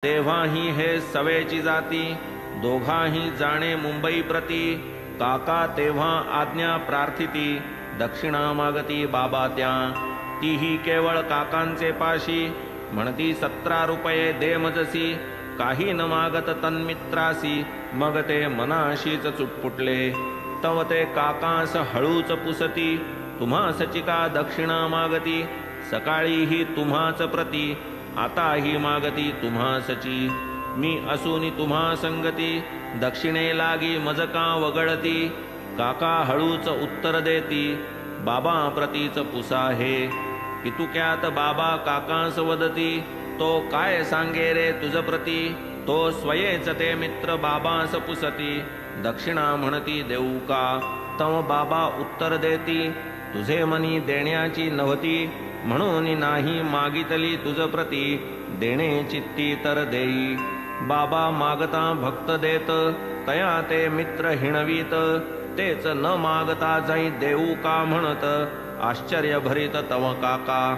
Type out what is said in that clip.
तेव्हाही हे सवेची जाती, दोघाही जाणे मुंबई प्रती. काका तेव्हा आज्ञा प्रार्थिती, दक्षिणा मागती बाबा त्या. तीही केवळ काकांचे पाशी, म्हणती 17 रुपये दे मजसी. काही न मागत तन्मित्रासी, मग ते मनाशीच चुटपुटले. तव ते काकास हळूच पुसती, तुम्हासची का दक्षिणा मागती. सकाळीही तुम्हाच प्रती, आताही मागती तुम्हासची. मी असुनी तुम्हा संगती, दक्षिणे लागी मज का वगळती. काका हळूच उत्तर देती, बाबा प्रतीच पुसा हे. पितुक्यात बाबा काकास वदती, तो काय सांगे रे तुझ प्रती. तो स्वयेच ते मित्र बाबास पुसती, दक्षिणा म्हणती देऊ का. तव बाबा उत्तर देती, तुझे मनी देण्याची नव्हती, म्हणून नाही मागितली तुझ प्रती. देणे चित्ती तर देई. बाबा मागता भक्त देत, तया ते मित्र हिणवीत. तेच न मागता जाई देऊ का म्हणत, आश्चर्य भरीत तव काका.